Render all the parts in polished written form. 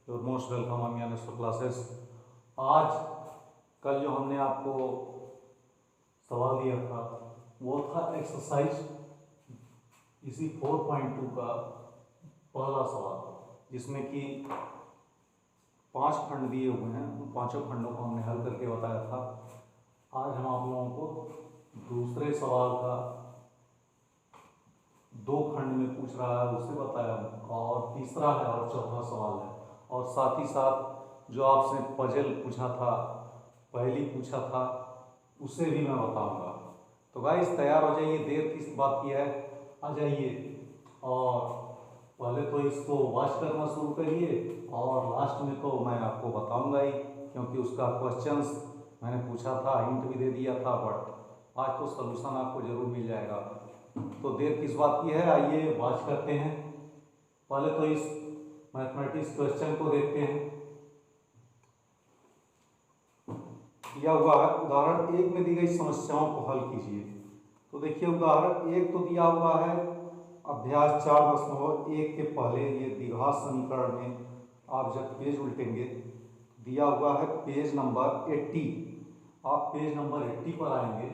Your most welcome अमियान classes. आज कल जो हमने आपको सवाल दिया था वो था एक्सरसाइज इसी 4.2 का पहला सवाल, जिसमें कि 5 खंड दिए हुए हैं। उन 5 खंडों को हमने हल करके बताया था। आज हम आप लोगों को दूसरे सवाल का 2 खंड में पूछ रहा है उसे बताया, और तीसरा है और चौथा सवाल है। और साथ ही साथ जो आपसे पजल पूछा था, पहली पूछा था, उसे भी मैं बताऊंगा। तो गाइस तैयार हो जाइए, देर किस बात की है, आ जाइए। और पहले तो इसको वॉच करना शुरू करिए, और लास्ट में तो मैं आपको बताऊंगा ही, क्योंकि उसका क्वेश्चंस मैंने पूछा था, हिंट भी दे दिया था, बट आज तो सलूशन आपको जरूर मिल जाएगा। तो देर किस बात की है, आइए वॉच करते हैं। पहले तो इस मैथमेटिक्स क्वेश्चन को देखते हैं। दिया हुआ है उदाहरण 1 में दी गई समस्याओं को हल कीजिए। तो देखिए उदाहरण 1 तो दिया हुआ है अभ्यास 4.1 के पहले, ये द्विघात समीकरण में आप जब पेज उल्टेंगे दिया हुआ है पेज नंबर 80। आप पेज नंबर 80 पर आएंगे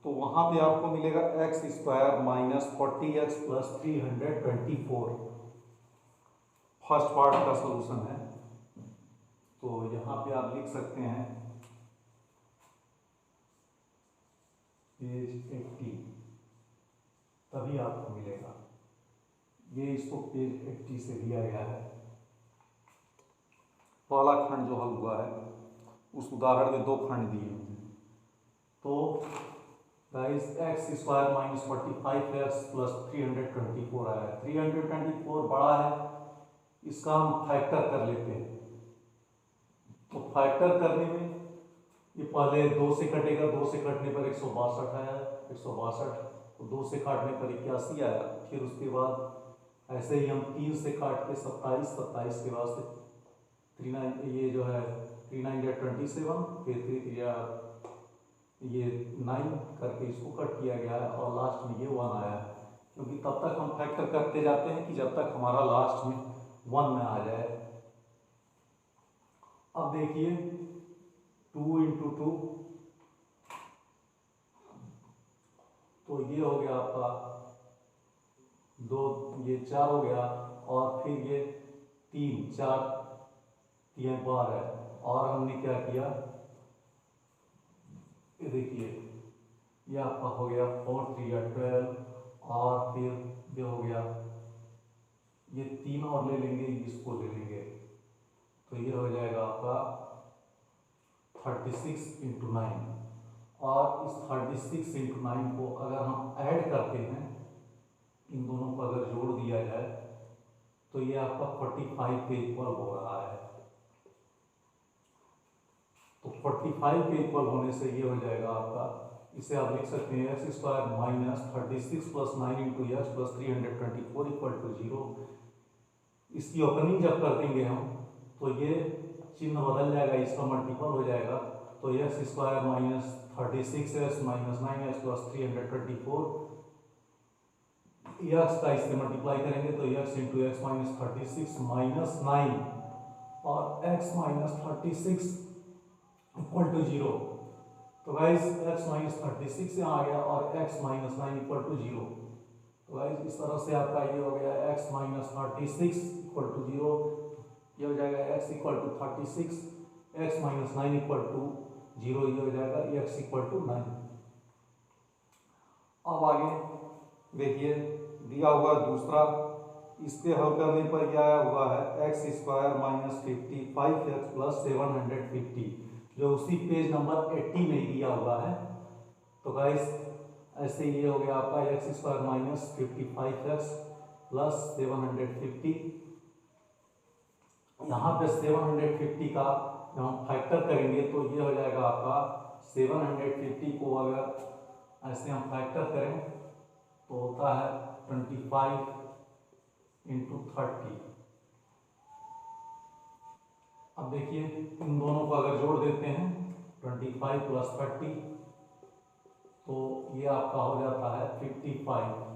तो वहाँ पे आपको मिलेगा x square minus 40x plus 324। First part का सलूशन है। तो यहाँ पे आप लिख सकते हैं पेज 80, तभी आपको मिलेगा। ये इसको पेज 80 से दिया गया है। पहला खंड जो हल हुआ है, उस उदाहरण में 2 खंड दिए हुए हैं। तो guys x square minus 45x plus 324 आया है। 324 बड़ा है, इसका हम फैक्टर कर लेते हैं। तो फैक्टर करने में ये पहले 2 से कटेगा, 2 से कटने पर 162 आया, 162। तो 2 से काटने पर 81 आया। फिर उसके बाद ऐसे ही हम 3 से काट के 27, 27 के बाद से 39, ये जो है 39 या 27, फिर 3 या ये 9 करके इसको कट किया गया है, और लास्ट में ये 1 आया है। क्योंकि तब तक हम फैक्टर करते जाते हैं कि जब तक हमारा लास्ट में 1 में आ जाए। अब देखिए 2 इंटू 2, तो ये हो गया आपका 2, ये 4 हो गया, और फिर ये 3, 4 3 बार है। और हमने क्या किया, ये देखिए ये आपका हो गया 4 3 या 12, और फिर ये हो गया, ये 3 और ले लेंगे, इसको ले लेंगे, तो ये हो जाएगा आपका 36 इंटू 9। और इस 36 इंटू 9 को अगर हम ऐड करते हैं, इन दोनों को अगर जोड़ दिया जाए, तो ये आपका 45 के इक्वल हो रहा है। तो 45 के इक्वल होने से ये हो जाएगा आपका, इसे आप लिख सकते हैं x square minus 36 plus 9 into x plus 324 equal to 0। इसकी ओपनिंग जब कर देंगे हम, तो ये चिन्ह बदल जाएगा, इसका मल्टीपल हो जाएगा। तो x square minus 36x minus 9x plus 324, x का इससे मल्टीप्लाई करेंगे तो x into x minus 36 minus 9, और एक्स माइनस 36 इक्वल टू 0। तो गाइस x माइनस 36 यहाँ आ गया, और x माइनस 9 इक्वल टू 0। तो गाइस इस तरह से आपका ये हो गया x माइनस 36 इक्वल टू 0। ये हो जाएगा x equal to 36, x minus 9 equal to 0, ये हो जाएगा x इक्वल टू 9। अब आगे देखिए दिया हुआ दूसरा, इसके हल करने पर क्या आया हुआ है x square minus 55x plus 750, जो उसी पेज नंबर 80 में दिया हुआ है। तो गाइस ऐसे ये हो गया आपका x square minus 55x plus 750। यहाँ पे 750 का जब हम फैक्टर करेंगे तो ये हो जाएगा आपका 750 को अगर ऐसे हम फैक्टर करें तो होता है 25 इंटू 30। अब देखिए इन दोनों को अगर जोड़ देते हैं 25 प्लस 30, तो ये आपका हो जाता है 55।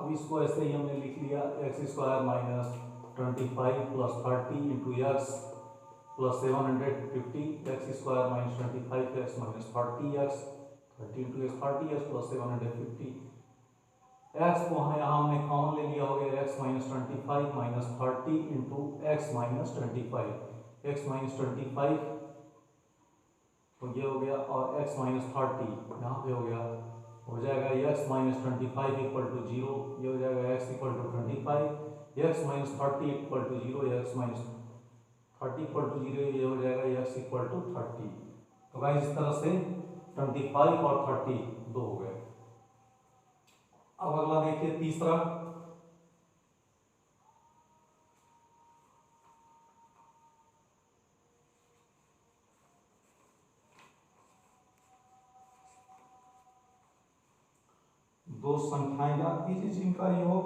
अब इसको ऐसे ही हमने लिख लिया x square minus 25 plus 30 into x plus 750 x square minus 25 x minus 40 x 30 into x 30 x plus 750 x को यहाँ हमने कॉमन ले लिया हो गया x minus 25 minus 30 into x minus 25 x minus 25 तो ये हो गया और एक्स माइनस 30 यहाँ पे हो गया, हो जाएगा एक्स माइनस 25 इक्वल टू 0, ये हो जाएगा x equal to 25, x minus 30 equal to 0, x minus 30 equal to 0, ये हो जाएगा एक्स इक्वल टू 30। तो गाइस इस तरह से 25 और 30 दो हो गए। अब अगला देखिए तीसरा, दो संख्याएं याद कीजिए जिनका योग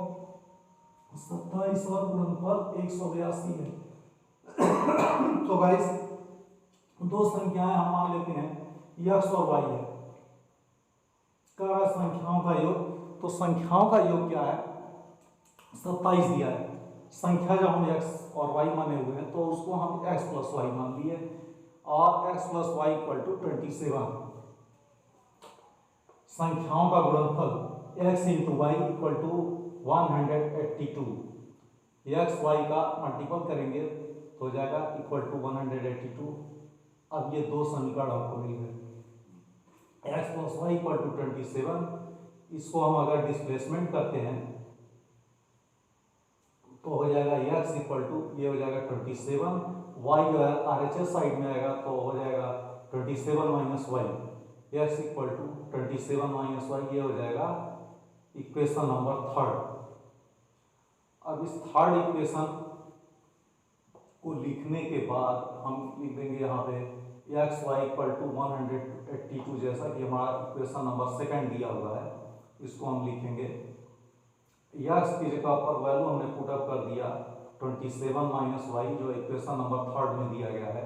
27 और गुणनफल 182 है। तो गाइस दो संख्याएं हम मान लेते हैं x और y है, क्या संख्याओं का योग, तो संख्याओं का योग क्या है 27 दिया है, संख्या जब हम x और y माने हुए हैं तो उसको हम x प्लस वाई मान लिए और x plus y equal to 27। संख्याओं का गुणनफल x into y equal to 182, x y का मल्टीपल करेंगे तो हो जाएगा इक्वल टू 182। अब ये दो समीकरण आपको मिल गए, x plus y equal to 27, इसको हम अगर डिस्प्लेसमेंट करते हैं तो हो जाएगा एक्स इक्वल टू, ये हो जाएगा 27, वाई जो है RHS साइड में आएगा तो हो जाएगा 27 minus y, x equal to 27 minus y, ये हो जाएगा इक्वेशन नंबर थर्ड। अब इस थर्ड इक्वेशन को लिखने के बाद हम लिख देंगे यहाँ पे एक्स वाई इक्वल टू 182, जैसा कि हमारा इक्वेशन नंबर सेकंड दिया हुआ है, इसको हम लिखेंगे एक्स की जगह पर वैल्यू हमने पुट अप कर दिया 27 माइनस वाई जो इक्वेशन नंबर थर्ड में दिया गया है,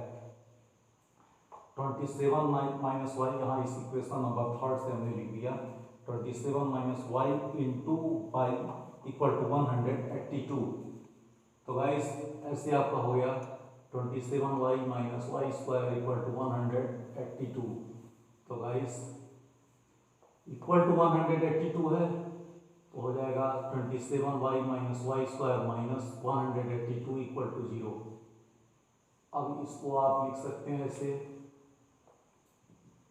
27 माइनस वाई यहाँ इस इक्वेशन नंबर थर्ड से हमने लिख दिया 27 minus y into y equal to 182। तो गाइस ऐसे आपका हो गया 27 y minus y square equal to 182। तो गाइस इक्वल टू 182 है तो हो जाएगा 27 y minus y square minus 182 equal to 0। अब इसको आप लिख सकते हैं ऐसे,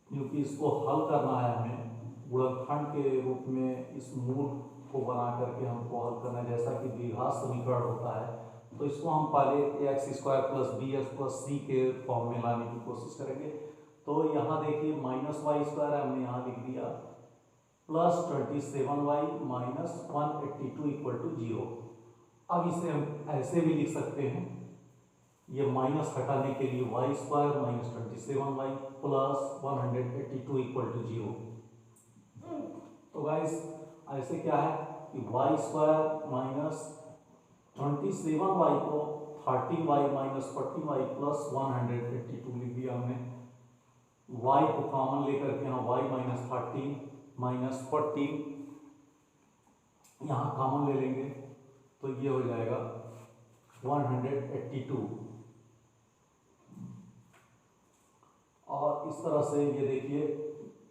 क्योंकि इसको हल करना है हमें गुणनखंड के रूप में, इस मूल को बना करके हमको हल करना है, जैसा कि द्विघात समीकरण होता है। तो इसको हम पहले x square plus b x plus c के फॉर्म में लाने की कोशिश करेंगे। तो यहाँ देखिए माइनस वाई स्क्वायर हमने यहाँ लिख दिया plus 27 y minus 182 equal to 0। अब इसे हम ऐसे भी लिख सकते हैं, ये माइनस हटाने के लिए y square minus 27 y plus 182 equal to 0। तो गाइस ऐसे क्या है कि वाई स्क्वायर माइनस 27 वाई को 30 वाई माइनस 40 वाई प्लस 182 लिख दिया हमने। वाई को कॉमन लेकर के यहाँ वाई माइनस 30 माइनस 40 यहाँ कॉमन ले लेंगे तो ये हो जाएगा 182। और इस तरह से ये देखिए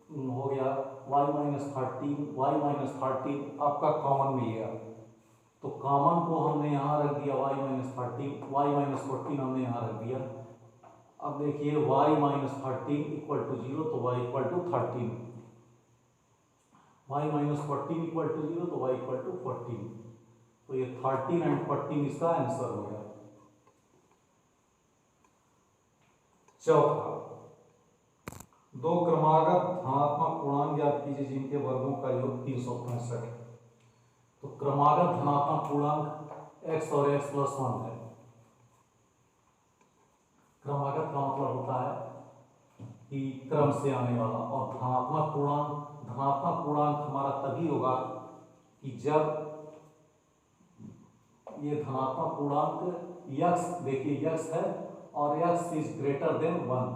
हो गया y माइनस 13 आपका कॉमन मिल गया। तो कॉमन को हमने यहाँ रख दिया y माइनस 14 हमने यहाँ रख दिया। अब देखिए y माइनस 13 इक्वल टू 0 तो y equal to 13, y minus 14 equal to 0 तो y इक्वल टू 14। तो ये 13 एंड 14 इसका आंसर हो गया। चौथा, दो क्रमागत धनात्मक पूर्णांक ज्ञात कीजिए जिनके वर्गों का योग 365 है। तो क्रमागत धनात्मक पूर्णांक x और x प्लस 1 है। क्रमागत का मतलब होता है कि क्रम से आने वाला, और धनात्मक पूर्णांक हमारा तभी होगा कि जब ये धनात्मक पूर्णांक x, देखिए x है और x इज ग्रेटर देन 1।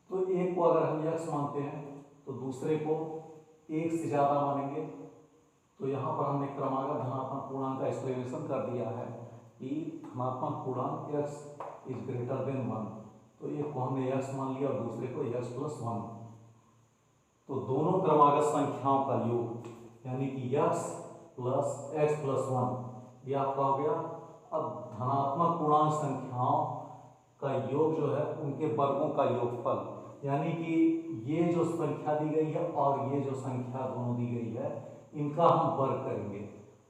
तो एक को अगर हम x मानते हैं तो दूसरे को एक से ज्यादा मानेंगे, तो यहाँ पर हमने क्रमागत धनात्मक पूर्णांक का एक्सप्लेनेशन कर दिया है कि धनात्मक पूर्णांक x इज ग्रेटर देन 1, तो एक को हमने x मान लिया और दूसरे को x प्लस 1। तो दोनों क्रमागत संख्याओं का योग यानी कि x प्लस x प्लस 1 ये आपका हो गया। अब धनात्मक पूर्णांक संख्याओं का योग जो है उनके वर्गों का योगफल, यानी कि ये जो संख्या दी गई है और ये जो संख्या दोनों दी गई है इनका हम वर्ग करेंगे।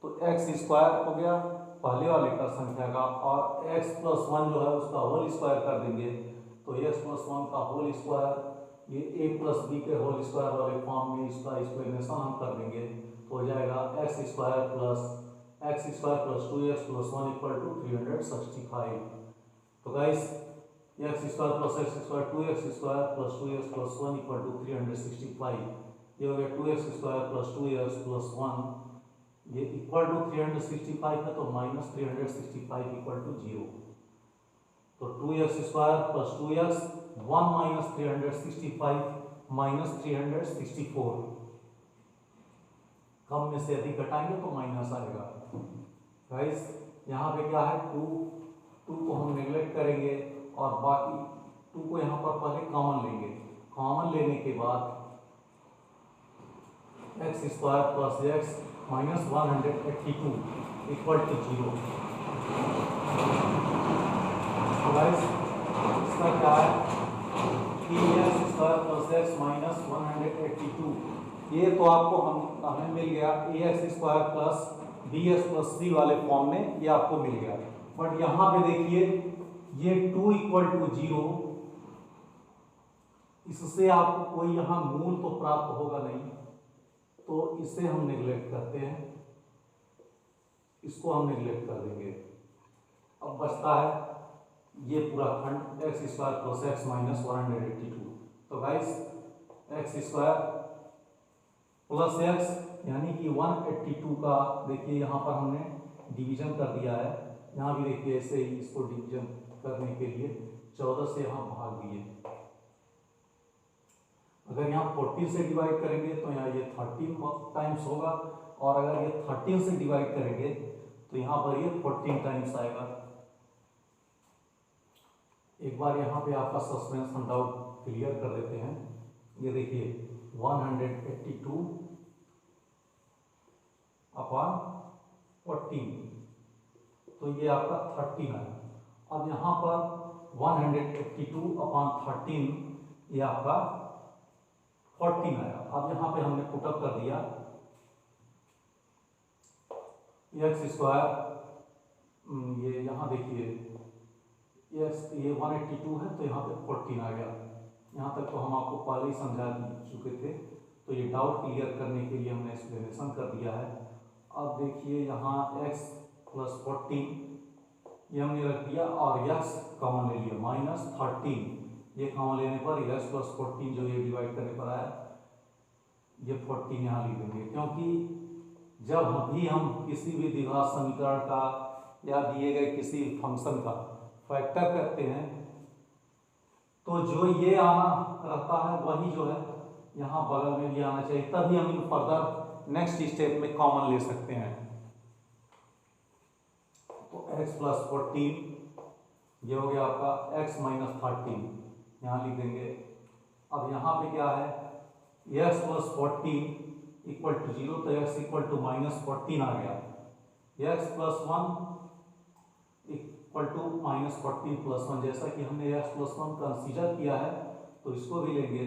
तो एक्स स्क्वायर हो गया पहले वाले का संख्या का, और एक्स प्लस 1 जो है उसका होल स्क्वायर कर देंगे। तो एक्स प्लस 1 का होल स्क्वायर ये ए प्लस बी के होल स्क्वायर वाले फॉर्म में इसका एक्सप्लेनेशन हम कर देंगे। तो हो जाएगा x square plus 2x plus 1 equal to 365। तो guys x square plus x square 2x square plus 2x plus 1 equal to 365। ये हो गया 2x square plus 2x plus 1 ये इक्वल टू 365 है, तो माइनस 365 इक्वल टू 0। तो 2x square plus 2x 1 minus 365 minus 364। कम में से अधिक घटाएंगे तो माइनस आएगा। गाइस यहाँ पे क्या है 2 को हम नेग्लेक्ट करेंगे और बाकी 2 को यहाँ पर पहले कॉमन लेंगे। कॉमन लेने के बाद x square plus x minus 182 equal to 0। तो गाइस इसका क्या है कि x square plus x minus 182 ये तो आपको हमें मिल गया a x square plus b x plus c वाले फॉर्म में, ये आपको मिल गया। बट यहाँ पे देखिए ये 2 इक्वल टू 0, इससे आपको कोई यहाँ मूल तो प्राप्त होगा नहीं, तो इसे हम नेग्लेक्ट करते हैं, इसको हम नेग्लेक्ट कर देंगे। अब बचता है ये पूरा खंड x square plus x minus 182। तो guys x square plus x यानी कि 182 का देखिए यहाँ पर हमने डिवीजन कर दिया है। यहाँ भी देखिए ऐसे ही इसको डिवीजन करने के लिए 14 से यहाँ भाग दिए। अगर यहाँ 14 से डिवाइड करेंगे तो यहाँ ये 13 टाइम्स होगा, और अगर ये 13 से डिवाइड करेंगे तो यहाँ पर ये 14 टाइम्स आएगा। एक बार यहाँ पे आपका सस्पेंस हम डाउट क्लियर कर देते हैं। ये देखिए 182 अपॉन 14, तो ये आपका 13 है। अब यहाँ पर 182 अपॉन 13 ये आपका 14 आया। अब यहाँ पे हमने पुटअप कर दिया एक्स स्क्वायर, ये यहाँ देखिए एक्स ये 182 है तो यहाँ पे 14 आ गया। यहाँ तक तो हम आपको पहले ही समझा चुके थे, तो ये डाउट क्लियर करने के लिए हमने एक्सप्लेनेशन कर दिया है। अब देखिए यहाँ x प्लस 14 ये हमने रख दिया और x कॉमन ले लिया माइनस 13। ये कॉमन लेने पर x प्लस 14 जो ये डिवाइड करने पर आया ये 14 यहाँ लिख देंगे, क्योंकि जब भी हम किसी भी द्विघात समीकरण का या दिए गए किसी फंक्शन का फैक्टर करते हैं तो जो ये आना रहता है वही जो है यहाँ बगल में भी आना चाहिए, तभी हम इन फर्दर नेक्स्ट स्टेप में कॉमन ले सकते हैं। तो x प्लस 14 ये हो गया आपका x माइनस 13 यहाँ लिख देंगे। अब यहाँ पे क्या है x प्लस 14 इक्वल टू 0, तो x इक्वल टू माइनस 14 आ गया। x plus 1 equal to minus 14 plus 1, जैसा कि हमने x प्लस 1 कंसीडर किया है तो इसको भी लेंगे,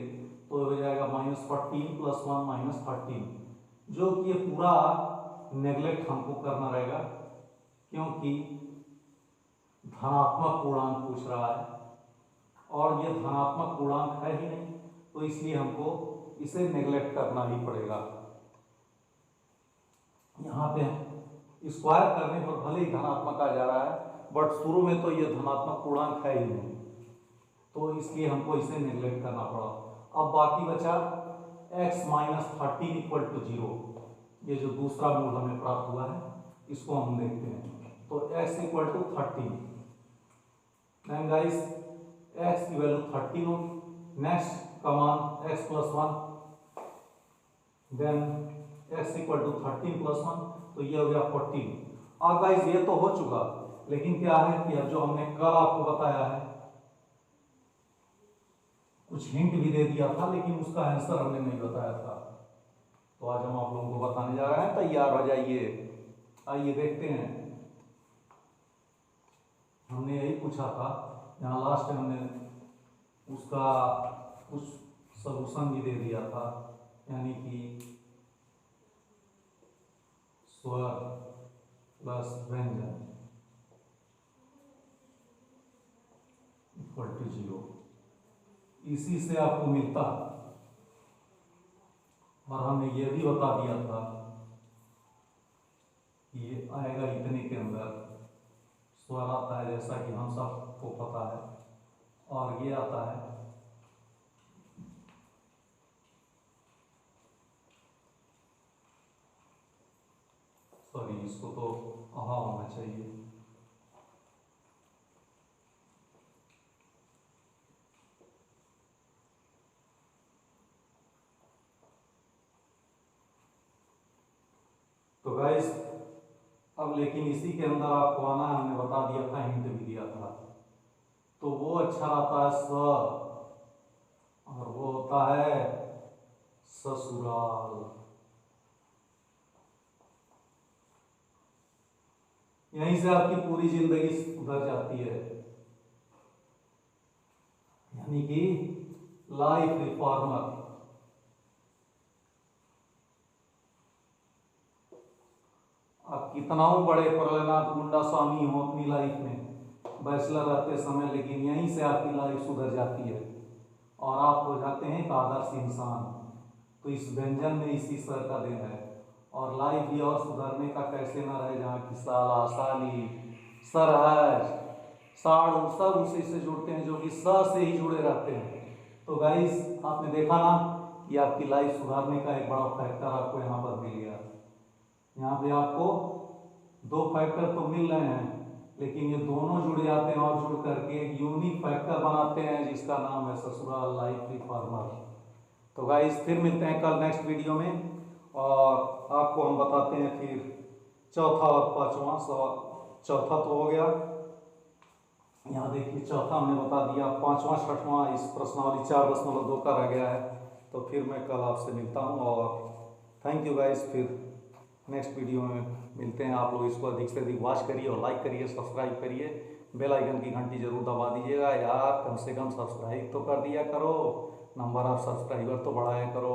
तो हो जाएगा माइनस 14 प्लस 1 माइनस 13, जो कि ये पूरा नेग्लेक्ट हमको करना रहेगा क्योंकि धनात्मक पूर्णांक पूछ रहा है और ये धनात्मक पूर्णांक है ही नहीं, तो इसलिए हमको इसे नेग्लेक्ट करना ही पड़ेगा। यहाँ पे स्क्वायर करने पर भले ही धनात्मक आ जा रहा है, बट शुरू में तो ये धनात्मक पूर्णांक है ही नहीं, तो इसलिए हमको इसे नेग्लेक्ट करना पड़ा। अब बाकी बचा x माइनस 13 इक्वल टू 0, ये जो दूसरा मूल हमें प्राप्त हुआ है इसको हम देखते हैं। तो x equal to 13, then guys x की वैल्यू 13 होगी। Next come on x plus 1, then x equal to 13 plus 1, तो ये हो गया 14। अब गाइस ये तो हो चुका, लेकिन क्या है कि अब जो हमने कल आपको बताया है, कुछ हिंट भी दे दिया था लेकिन उसका आंसर हमने नहीं बताया था, तो आज हम आप लोगों को बताने जा रहे हैं। तैयार हो जाइए, आइए देखते हैं। हमने यही पूछा था, यहाँ लास्ट में हमने उसका कुछ सॉल्यूशन भी दे दिया था, यानी कि स्वर प्लस व्यंजन इक्वल टू 0, इसी से आपको मिलता। और हमने ये भी बता दिया था कि ये आएगा इतने के अंदर, स्वर आता है जैसा कि हम सबको पता है, और ये आता है सॉरी, इसको तो आहा होना चाहिए। तो गाइस अब लेकिन इसी के अंदर आपको आना है, हमने बता दिया था, हिंट भी दिया था। तो वो अच्छा आता है स, और वो होता है ससुराल। यहीं से आपकी पूरी जिंदगी सुधर जाती है, यानी कि लाइफ रिफॉर्मर। आप कितना बड़े प्रलयनाथ गुंडा स्वामी हो अपनी लाइफ में बैचलर रहते समय, लेकिन यहीं से आपकी लाइफ सुधर जाती है और आप हो जाते हैं एक आदर्श इंसान। तो इस व्यंजन में इसी स्वर का दिन है। और लाइफ भी और सुधरने का कैसे ना रहे, जहाँ की साला, साली, सरहज, साड़ू सब उसी से जुड़ते हैं, जो कि स से ही जुड़े रहते हैं। तो गाइस आपने देखा ना कि आपकी लाइफ सुधारने का एक बड़ा फैक्टर आपको यहाँ पर मिल गया। यहाँ पे आपको दो फैक्टर तो मिल रहे हैं, लेकिन ये दोनों जुड़ जाते हैं और जुड़ करके एक यूनिक फैक्टर बनाते हैं, जिसका नाम है ससुराल लाइफ रिफॉर्मर। तो गाइस फिर मिलते हैं कल नेक्स्ट वीडियो में, और आपको हम बताते हैं फिर चौथा और पांचवा सवाल। चौथा तो हो गया, यहाँ देखिए चौथा हमने बता दिया, पांचवा छठवां इस प्रश्नावली 4.2 का रह गया है। तो फिर मैं कल आपसे मिलता हूँ, और थैंक यू गाइस। फिर नेक्स्ट वीडियो में मिलते हैं। आप लोग इसको अधिक से अधिक वॉच करिए और लाइक करिए, सब्सक्राइब करिए, बेल आइकन की घंटी जरूर दबा दीजिएगा यार, कम से कम सब्सक्राइब तो कर दिया करो, नंबर ऑफ सब्सक्राइबर तो बढ़ाया करो।